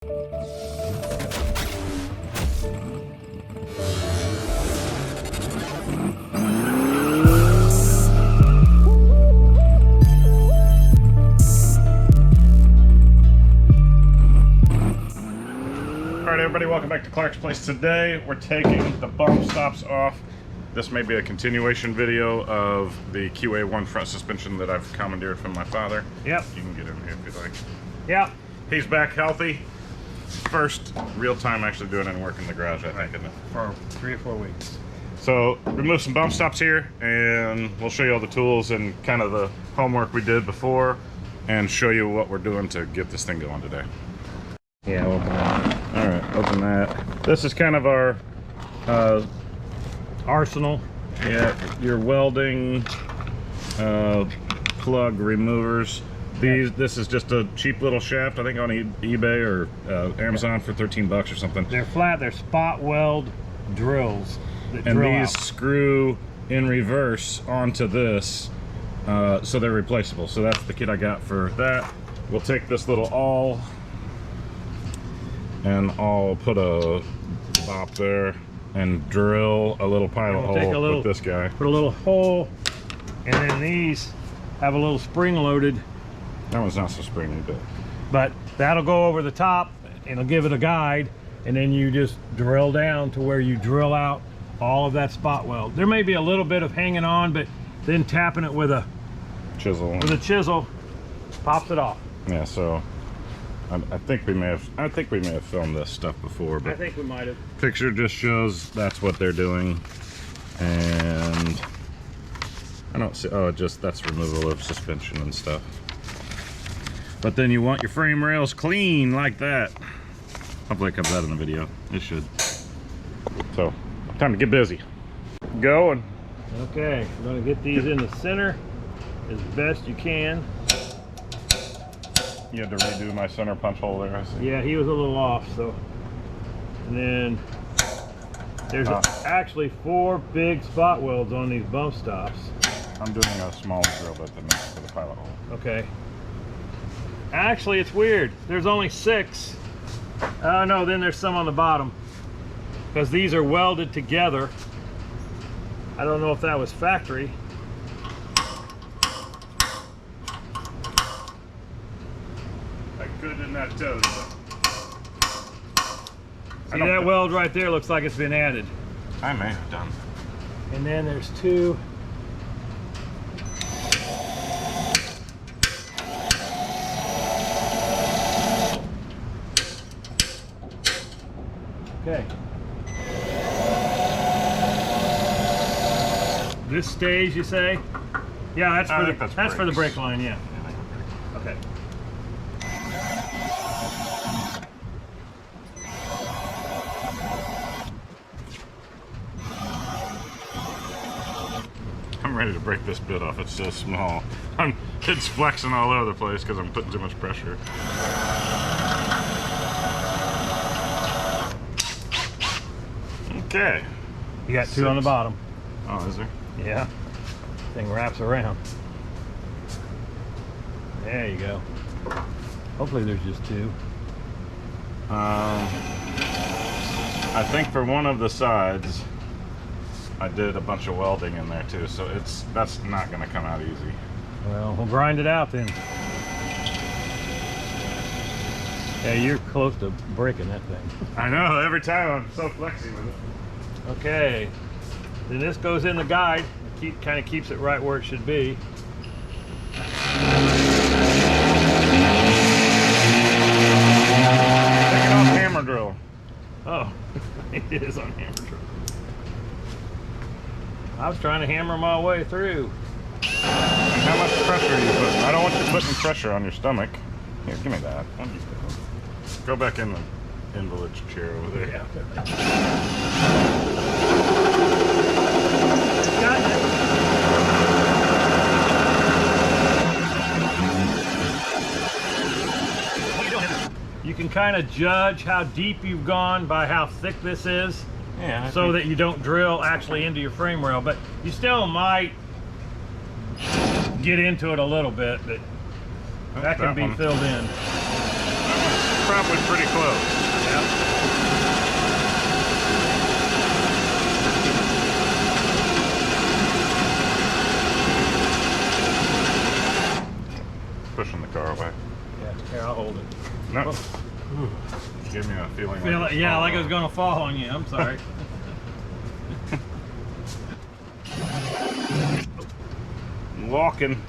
Alright everybody, welcome back to Clark's Place. Today we're taking the bump stops off. This may be a continuation video of the QA1 front suspension that I've commandeered from my father. Yep. You can get in here if you like. Yep. He's back healthy. First real time actually doing any work in the garage, I think, isn't it? For 3 or 4 weeks. So remove some bump stops here and we'll show you all the tools and kind of the homework we did before and show you what we're doing to get this thing going today. Yeah, open that. All right, open that. This is kind of our Arsenal. yeah, your welding plug removers. This is just a cheap little shaft, I think on eBay or Amazon for 13 bucks or something. They're flat, they're spot weld drills that And drill these out. screw in reverse onto this, so they're replaceable. So that's the kit I got for that. We'll take this little awl and I'll put a bop there and drill a little pilot hole with this guy. Put a little hole, and then these have a little spring loaded. That one's not so springy, But that'll go over the top, and it'll give it a guide, and then you just drill down to where you drill out all of that spot weld. There may be a little bit of hanging on, but then tapping it with a chisel pops it off. Yeah, so I think we may have filmed this stuff before, but I think we might have. Picture just shows that's what they're doing, and I don't see. Oh, that's removal of suspension and stuff. But then you want your frame rails clean like that. Hopefully it comes out in the video. It should. So, time to get busy. Going. Okay, we're gonna get these in the center as best you can. You had to redo my center punch hole there, I see. Yeah, he was a little off, so. And then there's actually 4 big spot welds on these bump stops. I'm doing a small drill bit for the pilot hole. Okay. Actually, it's weird. There's only 6. No, then there's some on the bottom. Because these are welded together. I don't know if that was factory. Good in that toe. See, that weld right there looks like it's been added. I may have done. And then there's 2. Okay. This stays, you say? Yeah, that's for the brake line, yeah. Okay. I'm ready to break this bit off. It's so small. It's flexing all over the place because I'm putting too much pressure. Okay. You got 2 on the bottom. Oh, is there? Yeah. Thing wraps around. There you go. Hopefully there's just 2. I think for one of the sides, I did a bunch of welding in there too, so that's not going to come out easy. Well, we'll grind it out then. Yeah, you're close to breaking that thing. I know, every time I'm so flexy with it. Okay, then this goes in the guide. Kind of keeps it right where it should be. Take it off hammer drill. Oh, it is on hammer drill. I was trying to hammer my way through. And how much pressure are you putting? I don't want you putting pressure on your stomach. Here, give me that. Go back in the invalid chair over there. Yeah. Got it. You can kind of judge how deep you've gone by how thick this is. Yeah. So that you don't drill actually into your frame rail, but you still might get into it a little bit, but that can be filled in. probably pretty close. Yep. Pushing the car away. Yeah, here, I'll hold it. No. Oh. Give me a feeling Like, yeah, like it was going to fall on you. I'm sorry. Walking.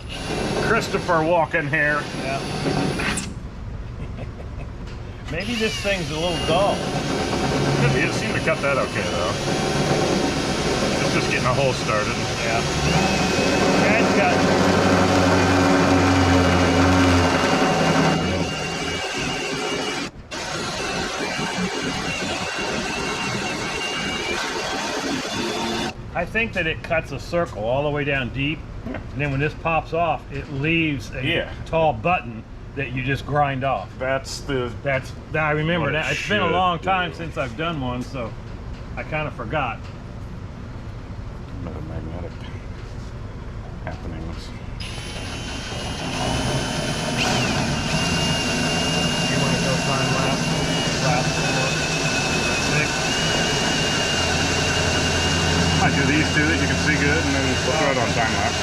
Christopher walking here. Yeah. Maybe this thing's a little dull. Could be. It seemed to cut that okay, though. It's just getting a hole started. Yeah. Yeah, it's got. I think that it cuts a circle all the way down deep, and then when this pops off, it leaves a tall button that you just grind off. That's I remember what it that. It's been a should long time do. since I've done one, so I kind of forgot. Magnetic happenings. You want to go time lapse? Might do these two that you can see good, and then we'll throw it on time lapse.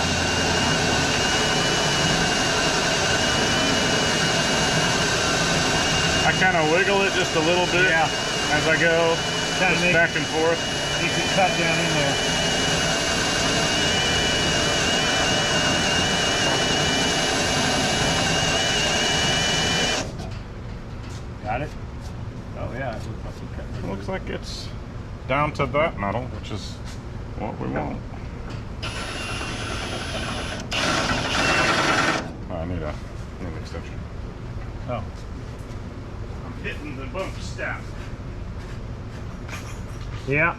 I kind of wiggle it just a little bit as I go, just back and forth. You can cut down in there. Got it? Oh yeah, it looks like you cut it. Looks like it's down to that metal, which is what we want. Oh, I need an extension. Oh. I'm hitting the bump step. Yeah.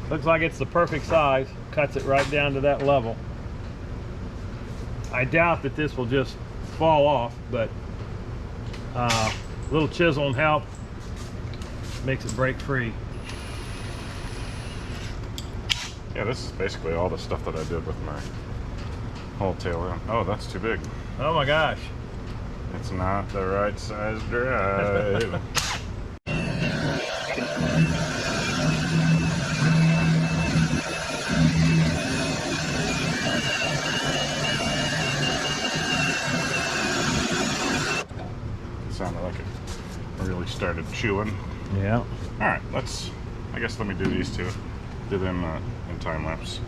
Looks like it's the perfect size. Cuts it right down to that level. I doubt that this will just fall off, but a little chisel and help makes it break free. Yeah, this is basically all the stuff that I did with my whole tail end. Oh, that's too big. Oh my gosh. It's not the right size drive. It sounded like it really started chewing. Yeah. All right, I guess let me do these two. Do them in time lapse.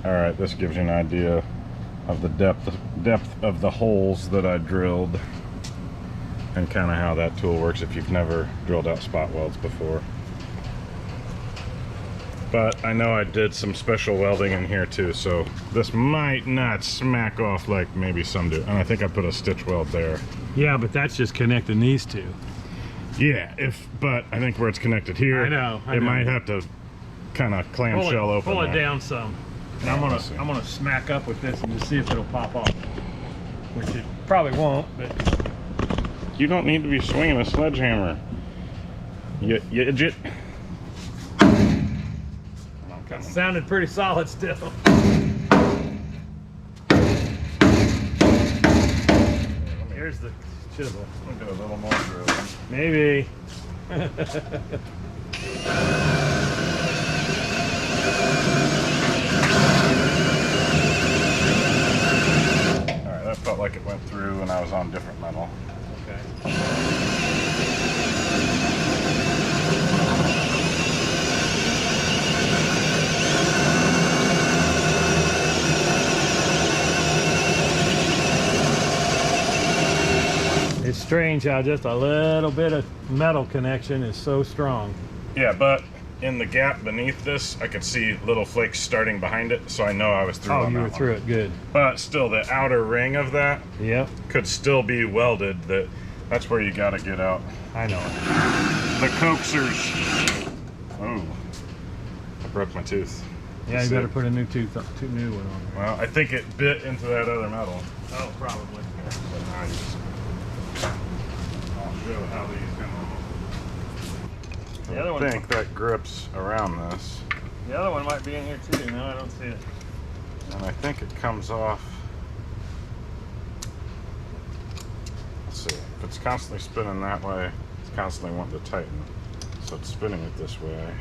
All right, this gives you an idea of the depth of the holes that I drilled and kind of how that tool works if you've never drilled out spot welds before. But I know I did some special welding in here too, so this might not smack off like maybe some do. And I think I put a stitch weld there. Yeah, but that's just connecting these two. Yeah, but I think where it's connected here, I know. It might have to kind of clamshell open. Pull it there. down some. And I'm gonna smack up with this and just see if it'll pop off. Which it probably won't, but You don't need to be swinging a sledgehammer. You idiot. it sounded pretty solid still. Here's the chisel. I'll do a little more drilling. Maybe. Alright, that felt like it went through and I was on different metal. Okay. It's strange how just a little bit of metal connection is so strong. Yeah, but in the gap beneath this, I could see little flakes starting behind it, so I know I was through on you that were one. through it good. But still, the outer ring of that Yep. could still be welded. That's where you gotta get out. I know. The coaxers. Oh, I broke my tooth. Yeah, you better put a new new one on there. Well, I think it bit into that other metal. Oh, probably. But now you just, I'll show how these come off. The other one. I think that grips around this. The other one might be in here too. No, I don't see it. And I think it comes off. Let's see. If it's constantly spinning that way, it's constantly wanting to tighten. So it's spinning it this way,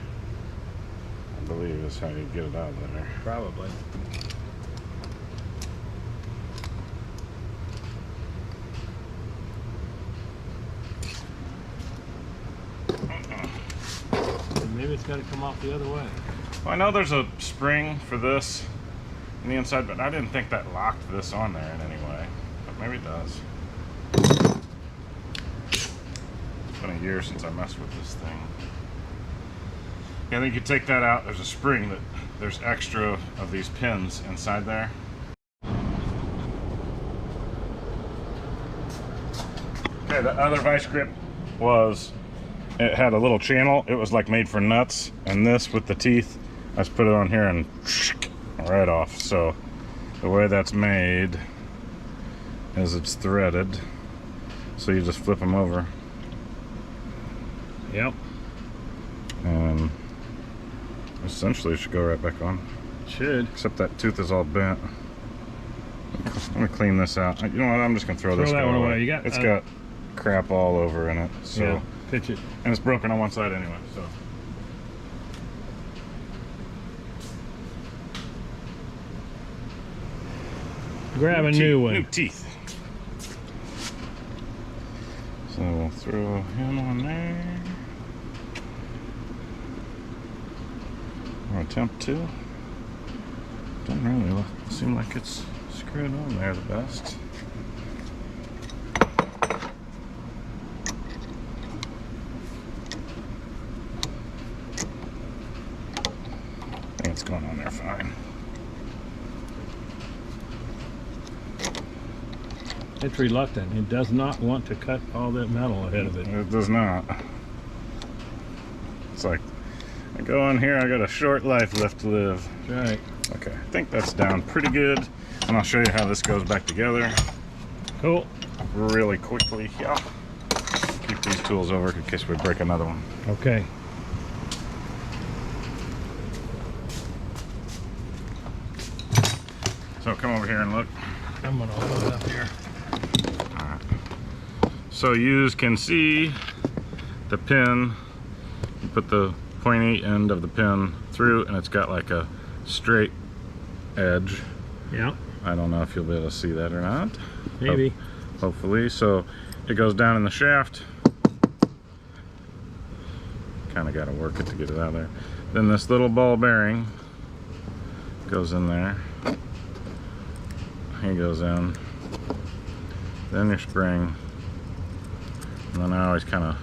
I believe is how you get it out of there. Probably. Maybe it's got to come off the other way. Well, I know there's a spring for this on the inside, but I didn't think that locked this on there in any way. But maybe it does. It's been a year since I messed with this thing. Yeah, I think you take that out. There's a spring that there's extra of these pins inside there. Okay, the other vice grip was, it had a little channel. It was like made for nuts, and this with the teeth, I just put it on here and right off. So the way that's made is it's threaded, so you just flip them over. Yep. And essentially it should go right back on. Should. Except that tooth is all bent. I'm gonna clean this out. You know what? I'm just gonna throw this that one away. You got, it's got crap all over in it. So yeah, pitch it. and it's broken on one side anyway. So grab a new one. New teeth. So we'll throw him on there. Or attempt to. Doesn't really seem like it's screwed on there the best. I think it's going on there fine. It's reluctant. It does not want to cut all that metal ahead of it. It does not. It's like, I go on here, I got a short life left to live. That's right. Okay, I think that's down pretty good. And I'll show you how this goes back together. Cool. Really quickly. Yeah. Keep these tools over in case we break another one. Okay. So come over here and look. I'm gonna hold it up here. Alright. So you can see the pin. You put the pointy end of the pin through and it's got like a straight edge. Yeah. I don't know if you'll be able to see that or not. Maybe. Hopefully. So it goes down in the shaft. Kind of got to work it to get it out of there. Then this little ball bearing goes in there. He goes in. Then your spring. And then I always kind of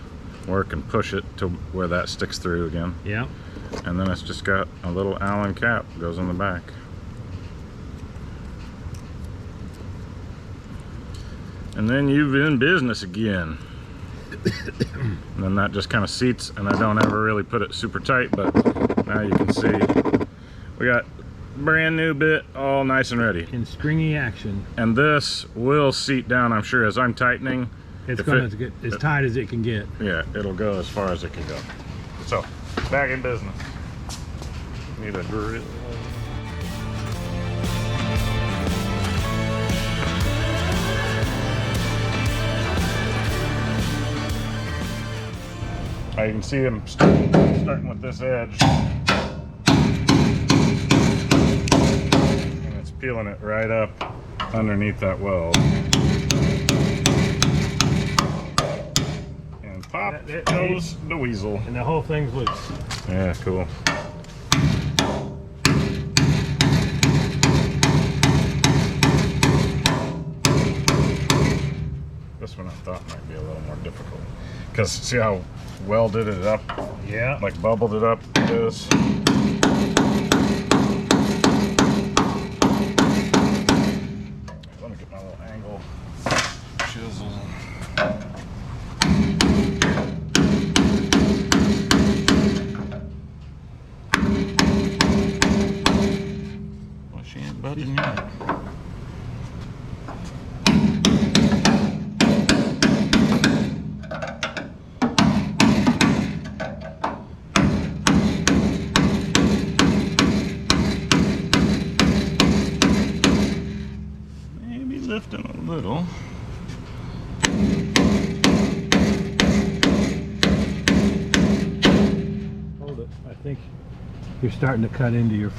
work and push it to where that sticks through again. Yeah. And then it's just got a little Allen cap goes in the back. And then you've in business again. And then that just kind of seats, and I don't ever really put it super tight, but now you can see we got brand new bit all nice and ready. In springy action. And this will seat down, I'm sure, as I'm tightening. It's going to get as tight as it can get. Yeah, it'll go as far as it can go. So, back in business. Need a drill. You can see them starting with this edge. And it's peeling it right up underneath that weld. And pop goes the weasel. And the whole thing's loose. Yeah, cool. This one I thought might be a little more difficult. Because see how welded it up? Yeah. Like bubbled it up this. Let me get my little angle chisel. cutting yet. Maybe lifting a little. Hold it. I think you're starting to cut into your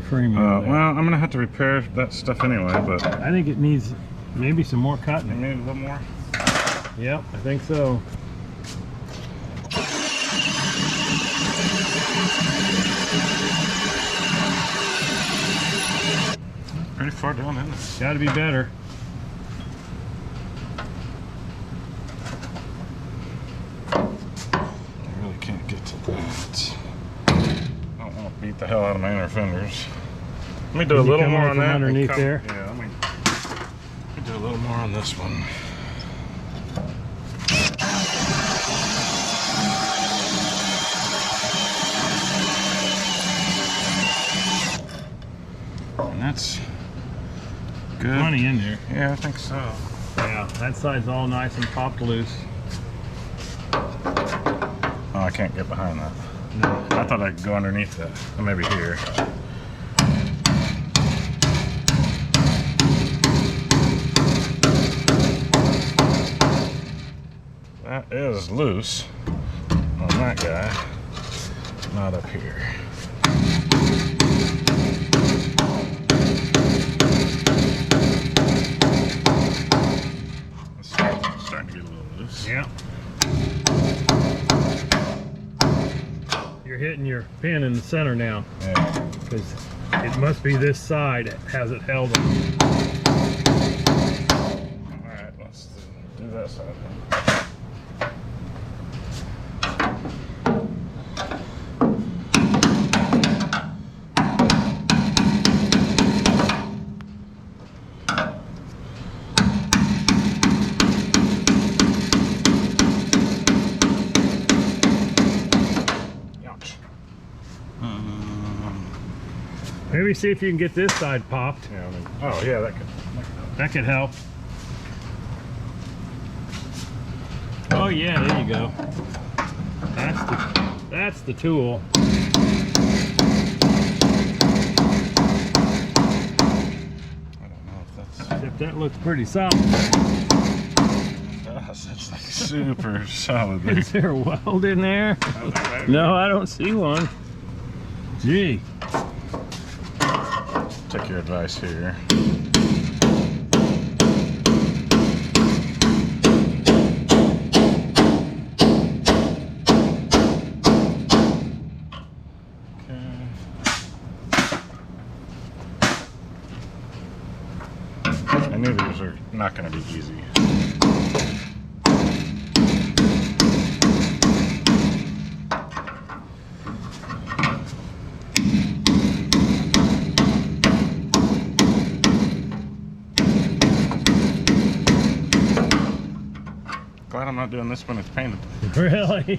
frame. Well, I'm gonna have to repair that stuff anyway, but I think it needs maybe some more cutting. maybe a little more. Yep, I think so. Pretty far down in there. Got to be better. I really can't get to that. I don't want to beat the hell out of my inner fenders. Let me do a little more on that. Underneath there. Yeah, let me do a little more on this one. And that's good. Plenty in there. Yeah, I think so. Yeah, that side's all nice and popped loose. Oh, I can't get behind that. No. I thought I could go underneath that. Or maybe here. That is loose on that guy. Not up here. It's starting to get a little loose. Yeah. You're hitting your pin in the center now. Yeah. Because it must be this side that has it held on. Alright, let's do that side then. Maybe see if you can get this side popped. Yeah, oh yeah, That could help. Oh yeah, there you go. That's the tool. I don't know if that's. Except that looks pretty solid. It's like super solid there. Is there a weld in there? No, I don't see one. Gee. Take your advice here. I knew these are not going to be easy. Glad I'm not doing this when it's painted. Really?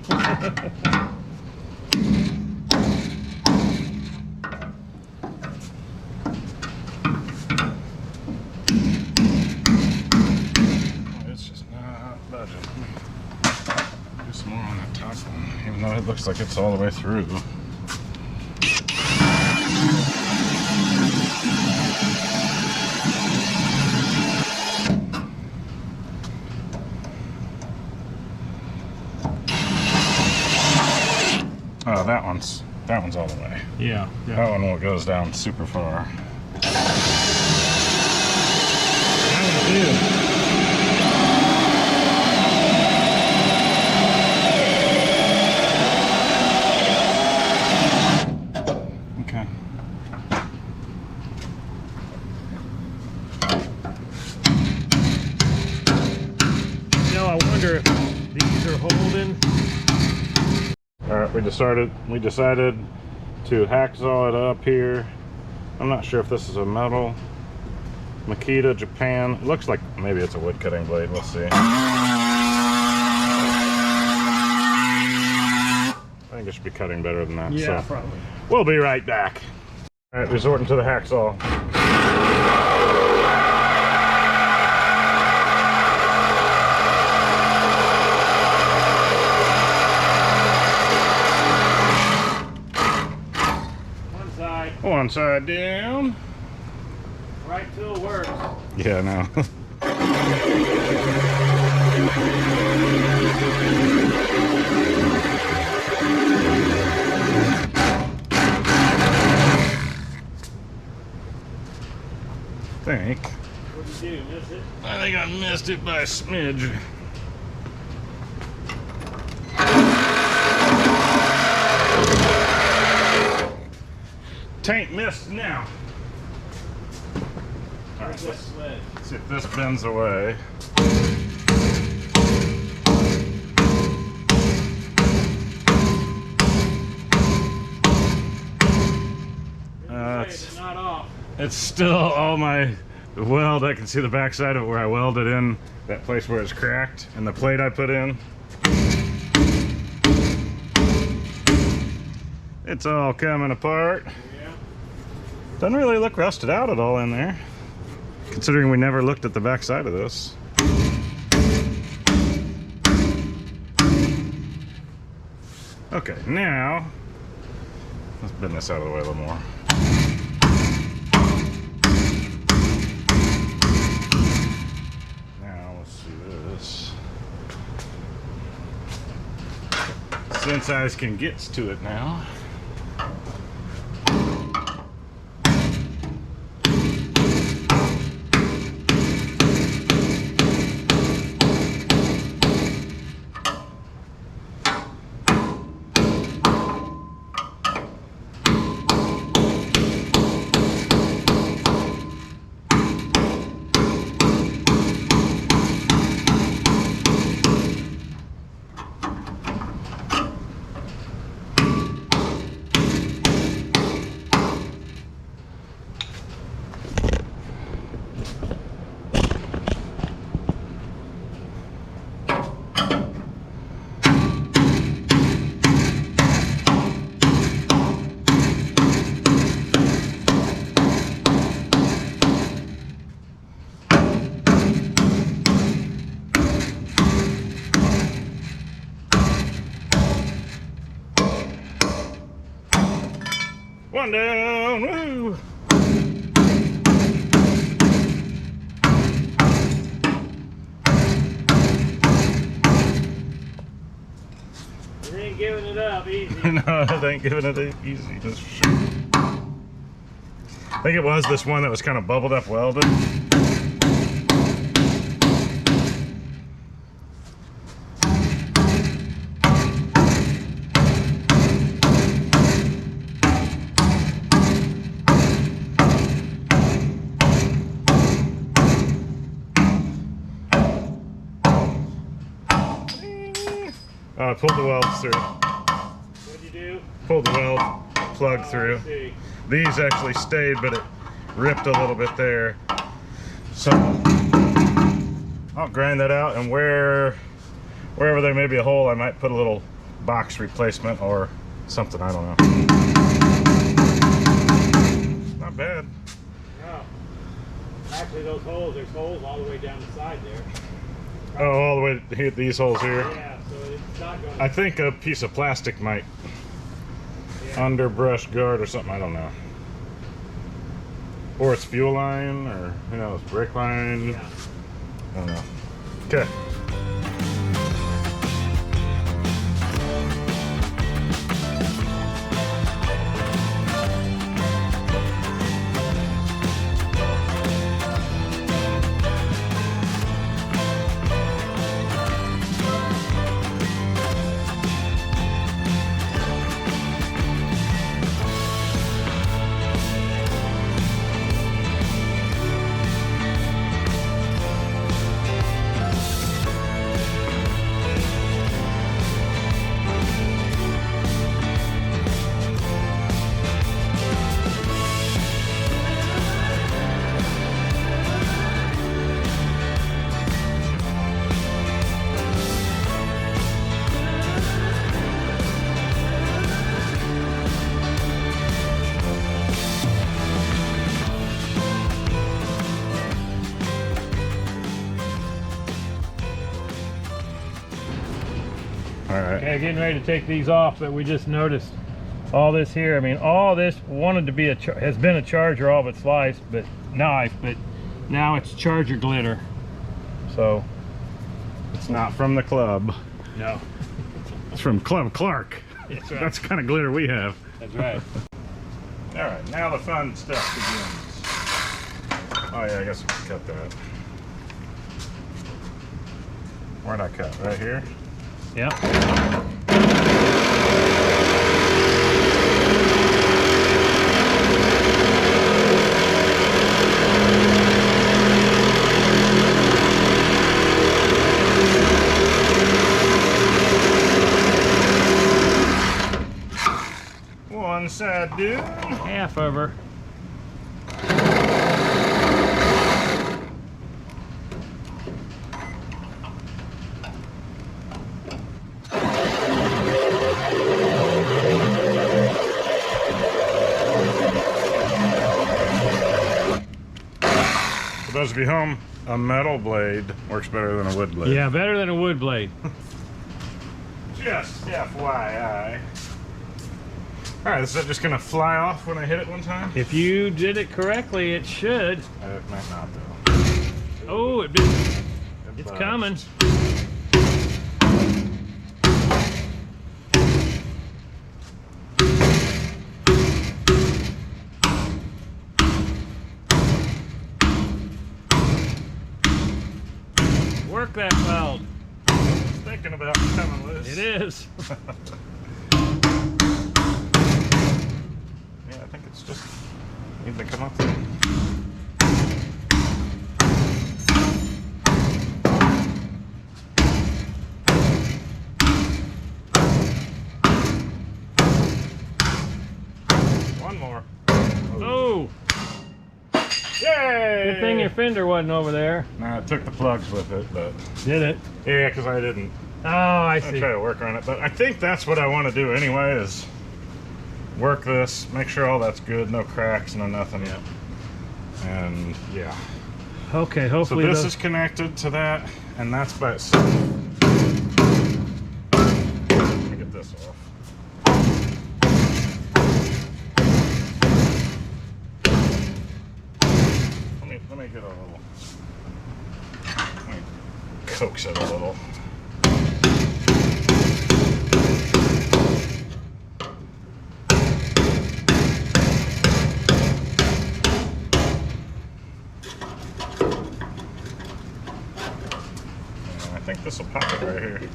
It's just not budging. Do some more on that top one, even though it looks like it's all the way through. Oh, that one's all the way. Yeah. That one goes down super far. That one too. Okay. You know, I wonder if these are holding. All right, we decided to hacksaw it up here. I'm not sure if this is a metal. Makita, Japan. It looks like maybe it's a wood cutting blade. We'll see. I think it should be cutting better than that. Yeah, so probably. we'll be right back. All right, resorting to the hacksaw. one side down. Right till it works. Yeah, I know. What'd you do? Miss it? I think I missed it by a smidge. Taint missed now. All right, let's see if this bends away. It's not off. It's still all my weld. I can see the backside of it where I welded in that place where it's cracked and the plate I put in. It's all coming apart. Yeah. Doesn't really look rusted out at all in there, considering we never looked at the backside of this. Okay, now let's bend this out of the way a little more. Now let's see this. Since I can get to it now. One down, woo! You ain't giving it up easy. No, it ain't giving it easy, that's for sure. I think it was this one that was kind of bubbled up welded. I pulled the welds through. What'd you do? Pulled the weld plug through. These actually stayed, but it ripped a little bit there. So I'll grind that out, and wherever there may be a hole, I might put a little box replacement or something. I don't know. Not bad. No. Actually, there's holes all the way down the side there. Oh, all the way to hit these holes here. Yeah, so it's not going to... I think a piece of plastic might underbrush guard or something. I don't know. Or it's fuel line, or who knows, brake line. Yeah. I don't know. Okay. Okay, getting ready to take these off, but we just noticed all this here, I mean, all this wanted to be has been a Charger all of its life, but now it's Charger glitter. So It's not from the club. no, It's from Club Clark. that's right. That's the kind of glitter we have. That's right. All right, now the fun stuff begins. Oh yeah, I guess we can cut that. Where'd I cut? Right here? Yep. One side dude. Half of her. For those of you home, a metal blade works better than a wood blade. Yeah, better than a wood blade. Just FYI. Alright, is that just gonna fly off when I hit it one time? If you did it correctly, it should. It might not though. Oh, it's buzzed. coming. Work that weld. Thinking about coming loose. It is. Yeah, I think it's just need to come up. One more. Oh, Yay! good thing your fender wasn't over there. Nah, it took the plugs with it, but Did it? yeah, because I didn't. Oh, I I see. try to work on it, but I think that's what I want to do anyway. Is work this, make sure all that's good, no cracks, no nothing. Yeah. And yeah. Okay, So hopefully this those- is connected to that, and that's by itself. Let me get this off. Let me get a little. Let me coax it a little. I think this will pop it right here.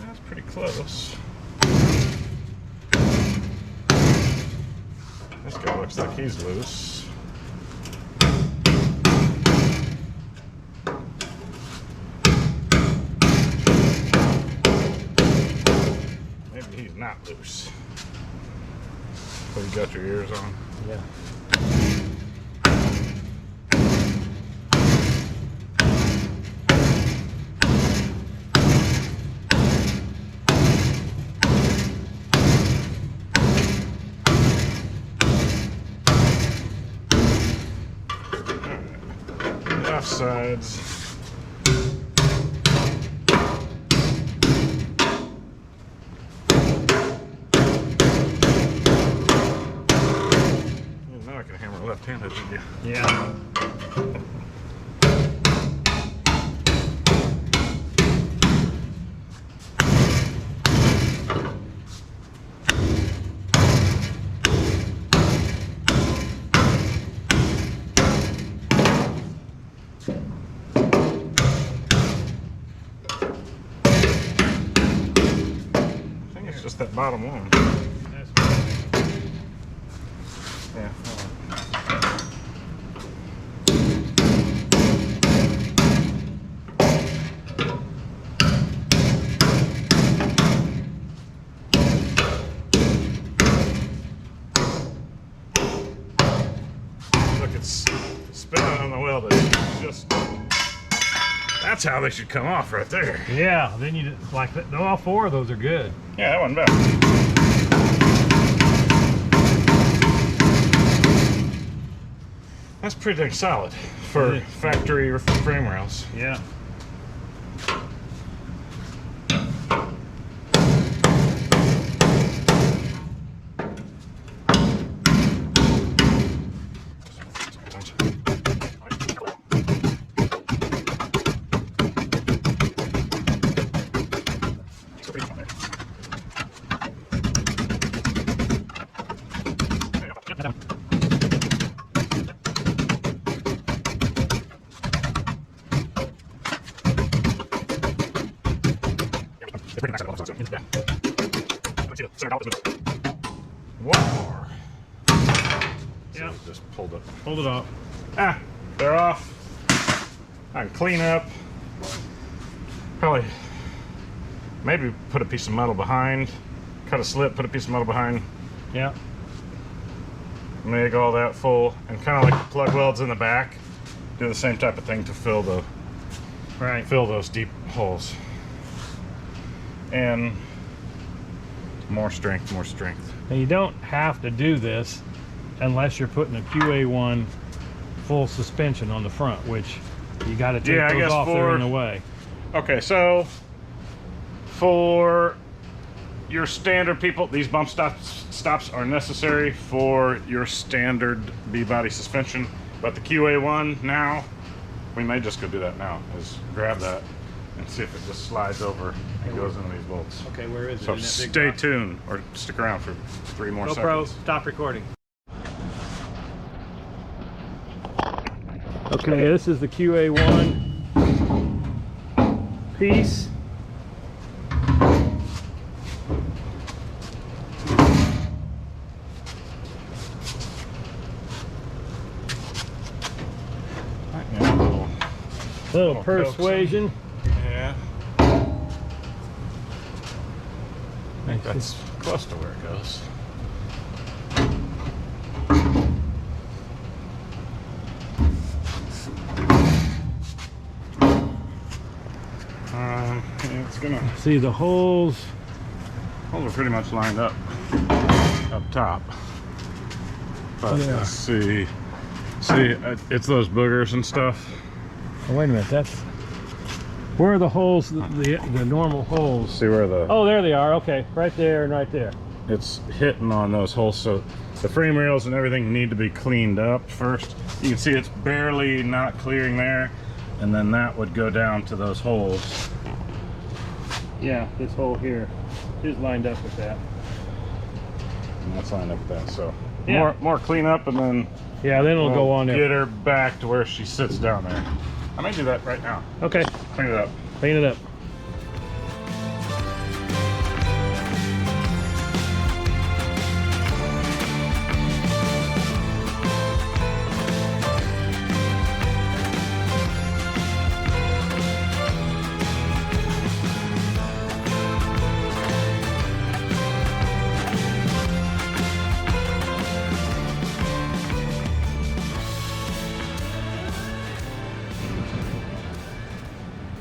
That's pretty close. This guy looks like he's loose. Maybe he's not loose. So you got your ears on? Yeah. Left sides. Now I can hammer left-handed, did you? Yeah. I think it's just that bottom one. Yeah. Look, it's spinning on the weld. It's just That's how they should come off right there. Yeah, then you like all 4 of those are good. Yeah, that wasn't bad. That's pretty dang solid for factory frame rails. Yeah. One more. Yeah. So just pulled it. Hold it up. Ah, they're off. I can clean up. Probably, maybe put a piece of metal behind. Cut a slit, put a piece of metal behind. Yeah. Make all that full, and kind of like the plug welds in the back. Do the same type of thing to fill those deep holes. And more strength, more strength. And you don't have to do this unless you're putting a QA1 full suspension on the front, which you got to take those off. They're in the way. Okay, so for your standard people, these bump stops are necessary for your standard B-body suspension. But the QA1 now, we may just go do that now, is grab that and see if it just slides over and goes into these bolts. Okay, where is it? So stay tuned, or stick around for 3 more GoPro, seconds. stop recording. Okay, this is the QA1 piece. Little persuasion. Yeah. I think that's close to where it goes. Yeah, it's gonna See the holes. Holes are pretty much lined up top. But Yeah. let's see. It's those boogers and stuff. Oh, wait a minute, that's where are the holes, the normal holes? See where the Oh, there they are. Okay, right there and right there. it's hitting on those holes, so the frame rails and everything need to be cleaned up first. You can see it's barely not clearing there, and then that would go down to those holes. Yeah, this hole here is lined up with that. And that's lined up with that. So Yeah. more cleanup, and then Yeah, then it'll go on there. get her back to where she sits down there. I may do that right now. Okay, Clean it up. clean it up.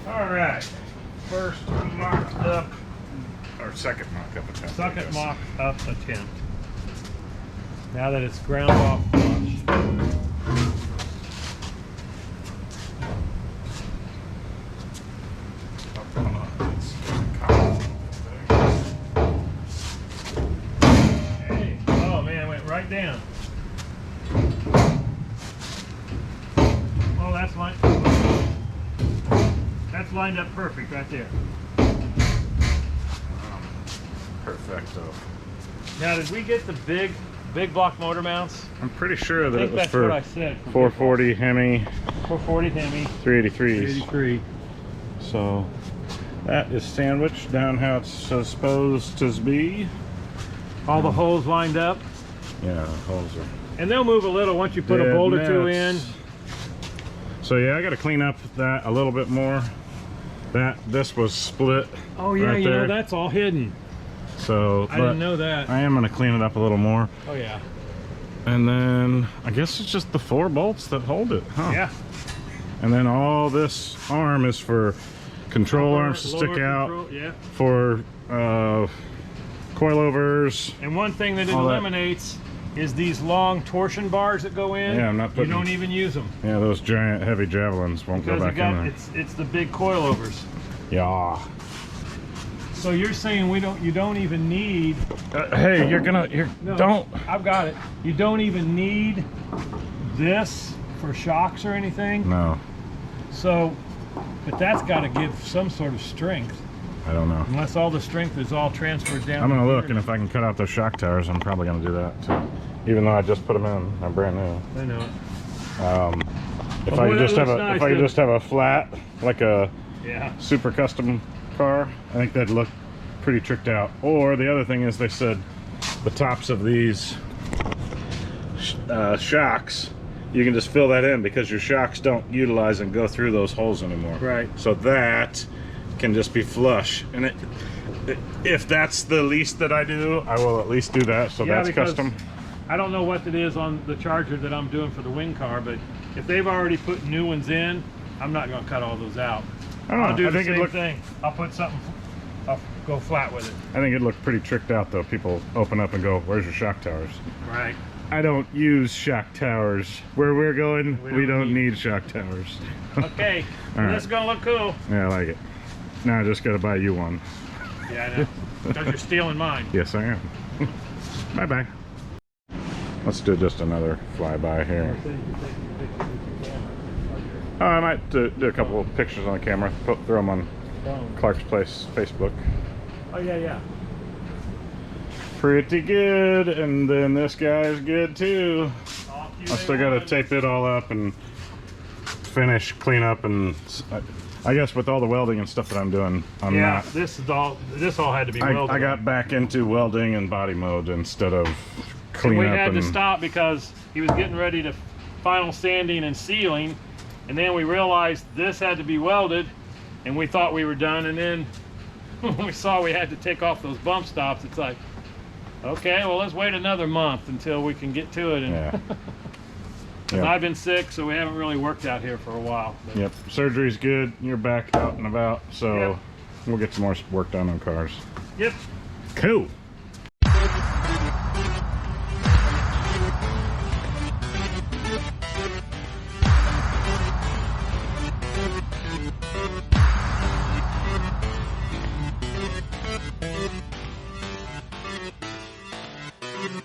All right. First mocked up, or second mock up attempt. I Second guess. mock up attempt. Now that it's ground off flush. Hey, oh man, it went right down. Oh, that's lined up perfect right there. Perfecto. Now, did we get the big block motor mounts? I'm pretty sure that I it think was that's for what I said. 440 Hemi 440 Hemi, 383s. 83. So that is sandwiched down how it's supposed to be. All the holes lined up. Yeah, holes are. And they'll move a little once you put a bolt or two in. So yeah, I got to clean up that a little bit more. This was split. Oh yeah, right you know, there. that's all hidden. So I didn't know that. I am going to clean it up a little more. Oh yeah. And then I guess it's just the 4 bolts that hold it, huh? Yeah. And then all this arm is for control arms to stick out, yeah. for coilovers. And one thing that it all eliminates is these long torsion bars that go in. Yeah, I'm not putting, you don't even use them. Yeah, those giant heavy javelins won't Because go back in there. it's the big coilovers. Yeah. So you're saying you don't even need. Hey, No, don't. I've got it. You don't even need this for shocks or anything. No, So, but that's got to give some sort of strength. I don't know. Unless all the strength is all transferred down. I'm gonna look, and if I can cut out those shock towers, I'm probably gonna do that too. Even though I just put them in, they're brand new. I know it. If Well, I could just have nice, if I could just have a flat, like a Yeah. super custom car, I think that'd look pretty tricked out. Or the other thing is, they said the tops of these shocks, you can just fill that in because your shocks don't utilize and go through those holes anymore. Right. So that can just be flush. And if that's the least that I do, I will at least do that. So Yeah, that's because custom. I don't know what it is on the Charger that I'm doing for the wing car, but if they've already put new ones in, I'm not going to cut all those out. I don't know. I'll do I the think same it looked. thing. I'll put something. I'll go flat with it. I think it looked pretty tricked out though. People open up and go, "Where's your shock towers?" Right. I don't use shock towers. Where we're going, we don't need- need shock towers. Okay. All right. This is going to look cool. Yeah, I like it. Now I just gotta buy you one. Yeah, I know. Because you're stealing mine. Yes, I am. Bye bye. Let's do just another flyby here. Oh, I might do a couple of pictures on the camera, throw them on Clark's Place Facebook. Oh, yeah, yeah. Pretty good, and then this guy's good too. All I still gotta QA1. tape it all up and finish, clean up, and I guess with all the welding and stuff that I'm doing, I'm Yeah, not. this all had to be welded. I got back into welding and body mode instead of And clean we up. had to and stop because he was getting ready to final sanding and sealing, and then we realized this had to be welded, and we thought we were done, and then when we saw we had to take off those bump stops, it's like, okay, well, let's wait another month until we can get to it. And Yeah. 'cause Yep. I've been sick, so we haven't really worked out here for a while. But Yep. Surgery's good. You're back out and about, so Yep. we'll get some more work done on cars. Yep. Cool. Thank you.